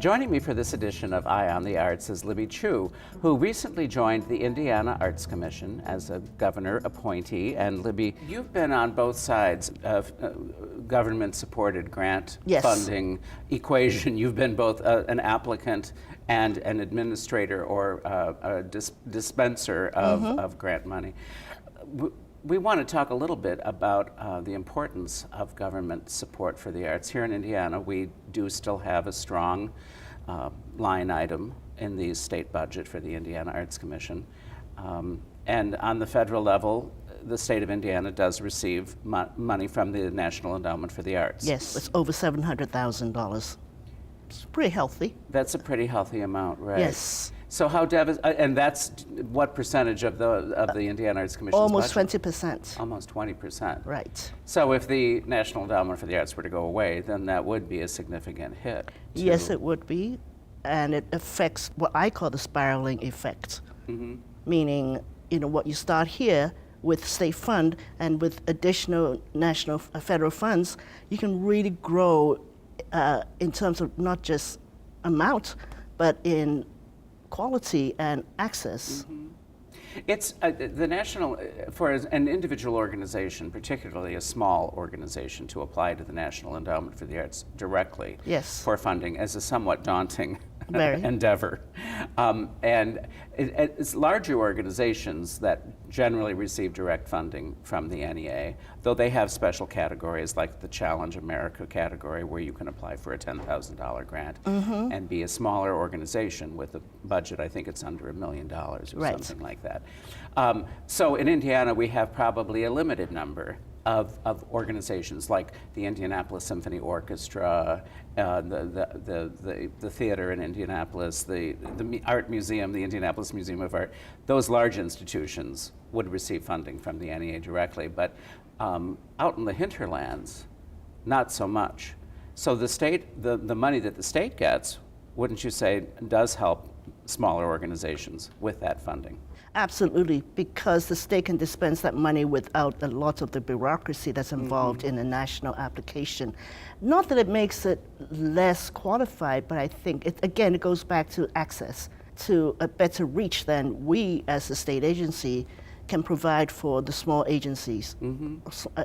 Joining me for this edition of Eye on the Arts is Libby Chiu, who recently joined the Indiana Arts Commission as a governor appointee. And Libby, you've been on both sides of government-supported grant funding equation. You've been both an applicant and an administrator or a dispenser of grant money. We want to talk a little bit about the importance of government support for the arts. Here in Indiana, we do still have a strong line item in the state budget for the Indiana Arts Commission. And on the federal level, the state of Indiana does receive money from the National Endowment for the Arts. Yes, it's over $700,000. It's pretty healthy. That's a pretty healthy amount, right? Yes. So how and that's what percentage of the Indiana Arts Commission's Almost budget? 20%. Almost 20%. Right. So if the National Endowment for the Arts were to go away, then that would be a significant hit. Yes, it would be. And it affects what I call the spiraling effect. Mm-hmm. Meaning, what you start here with state fund and with additional national federal funds, you can really grow in terms of not just amount, but in quality and access. Mm-hmm. It's the national, for an individual organization, particularly a small organization, to apply to the National Endowment for the Arts directly for funding is a somewhat daunting endeavor. And it's larger organizations that generally receive direct funding from the NEA, though they have special categories like the Challenge America category where you can apply for a $10,000 grant and be a smaller organization with a budget, I think it's under $1 million or something like that. So in Indiana, we have probably a limited number of organizations like the Indianapolis Symphony Orchestra, the theater in Indianapolis, the Art Museum, the Indianapolis Museum of Art. Those large institutions would receive funding from the NEA directly, but out in the hinterlands, not so much. So the state, the money that the state gets, wouldn't you say, does help smaller organizations with that funding? Absolutely, because the state can dispense that money without a lot of the bureaucracy that's involved in a national application. Not that it makes it less qualified, but I think, it goes back to access, to a better reach than we as a state agency can provide for the small agencies,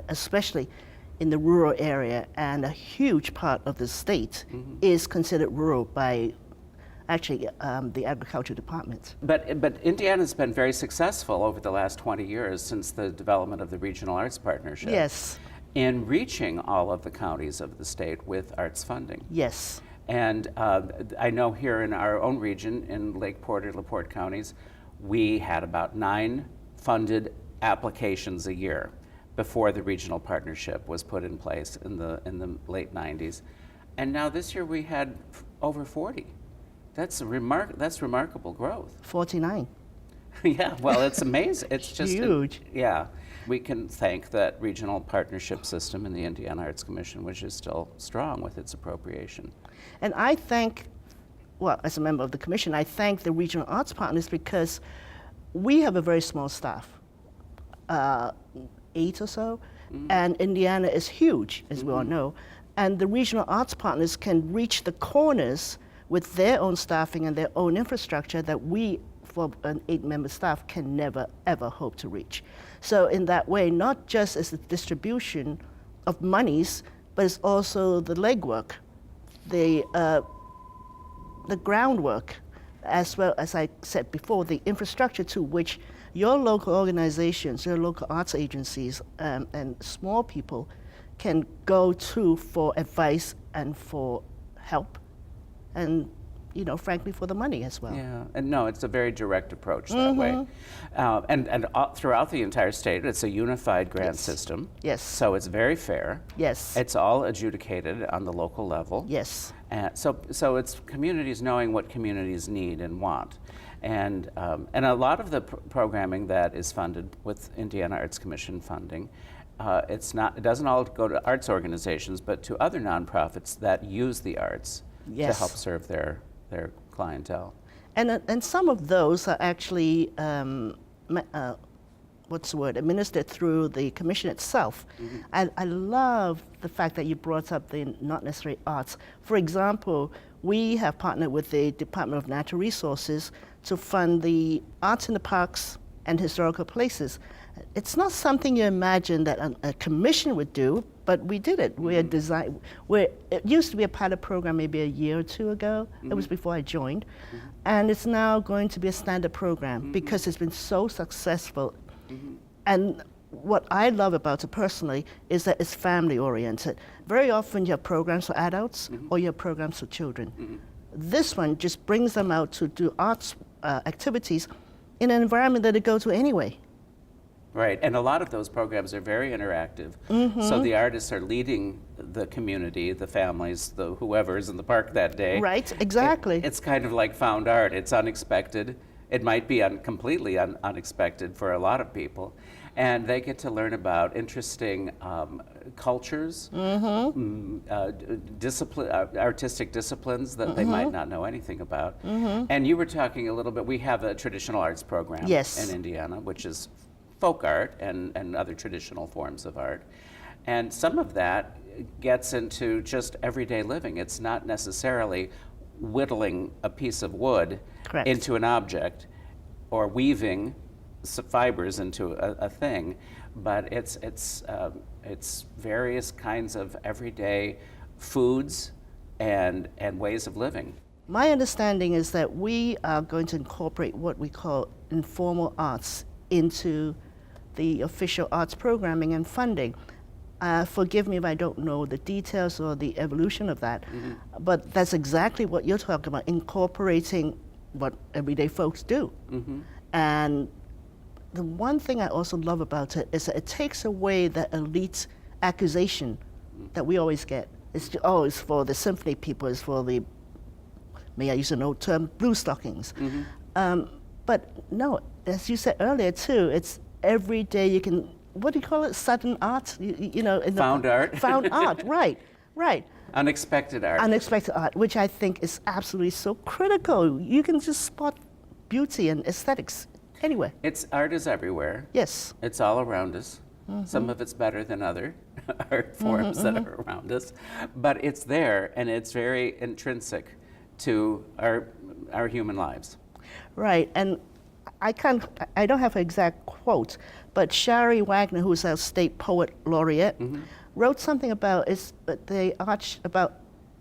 especially in the rural area. And a huge part of the state is considered rural by the agriculture department. But Indiana's been very successful over the last 20 years since the development of the Regional Arts Partnership. Yes. In reaching all of the counties of the state with arts funding. Yes. And I know here in our own region, in Lake Porter, LaPorte counties, we had about 9 funded applications a year before the regional partnership was put in place in the late 90s. And now this year we had over 40. That's remarkable growth. 49. Yeah, well, it's amazing. It's just huge. We can thank that regional partnership system in the Indiana Arts Commission, which is still strong with its appropriation. And I thank, as a member of the commission, I thank the regional arts partners because we have a very small staff, 8 or so, and Indiana is huge, as we all know. And the regional arts partners can reach the corners with their own staffing and their own infrastructure that we, for an 8-member staff, can never, ever hope to reach. So in that way, not just as the distribution of monies, but it's also the legwork, the groundwork, as well as I said before, the infrastructure to which your local organizations, your local arts agencies, and small people can go to for advice and for help. And, frankly, for the money as well. Yeah, and no, it's a very direct approach that way. And throughout the entire state, it's a unified grant system. Yes. So it's very fair. Yes. It's all adjudicated on the local level. Yes. So it's communities knowing what communities need and want. And a lot of the programming that is funded with Indiana Arts Commission funding, it doesn't all go to arts organizations, but to other nonprofits that use the arts to help serve their clientele. And some of those are actually, administered through the commission itself. I love the fact that you brought up the not necessarily arts. For example, we have partnered with the Department of Natural Resources to fund the arts in the parks and historical places. It's not something you imagine that a commission would do, but we did it. It used to be a pilot program maybe a year or two ago. It was before I joined. And it's now going to be a standard program because it's been so successful. And what I love about it personally is that it's family oriented. Very often you have programs for adults or you have programs for children. This one just brings them out to do arts activities in an environment that they go to anyway. Right, and a lot of those programs are very interactive. So the artists are leading the community, the families, the whoever's in the park that day. Right, exactly. It's kind of like found art. It's unexpected. It might be completely unexpected for a lot of people. And they get to learn about interesting cultures, artistic disciplines that they might not know anything about. And you were talking a little bit, we have a traditional arts program in Indiana, which is folk art and other traditional forms of art. And some of that gets into just everyday living. It's not necessarily whittling a piece of wood into an object or weaving fibers into a thing, but it's various kinds of everyday foods and ways of living. My understanding is that we are going to incorporate what we call informal arts into the official arts programming and funding. Forgive me if I don't know the details or the evolution of that, but that's exactly what you're talking about, incorporating what everyday folks do. And the one thing I also love about it is that it takes away that elite accusation that we always get. It's for the symphony people, it's for the, may I use an old term, blue stockings. But no, as you said earlier too, it's every day you can, what do you call it, sudden art? Found art. Found art, right. Unexpected art. Unexpected art, which I think is absolutely so critical. You can just spot beauty and aesthetics anywhere. Art is everywhere. Yes. It's all around us. Some of it's better than other art forms that are around us, but it's there and it's very intrinsic to our human lives. Right, and I don't have an exact quote, but Shari Wagner, who's our state poet laureate, wrote something about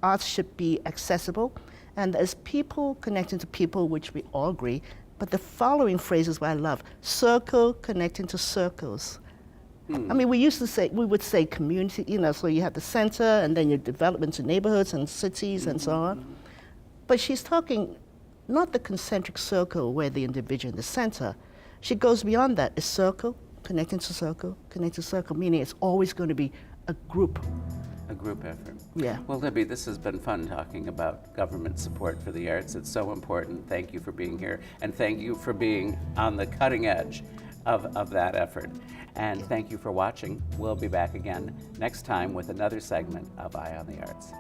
arts should be accessible, and as people connecting to people, which we all agree, but the following phrase is what I love: circle connecting to circles. I mean, we would say community, so you have the center, and then you develop into neighborhoods and cities and so on. But she's talking not the concentric circle where the individual in the center. She goes beyond that. A circle, connecting to circle, meaning it's always going to be a group. A group effort. Yeah. Well, Libby, this has been fun talking about government support for the arts. It's so important. Thank you for being here, and thank you for being on the cutting edge of that effort. And thank you for watching. We'll be back again next time with another segment of Eye on the Arts.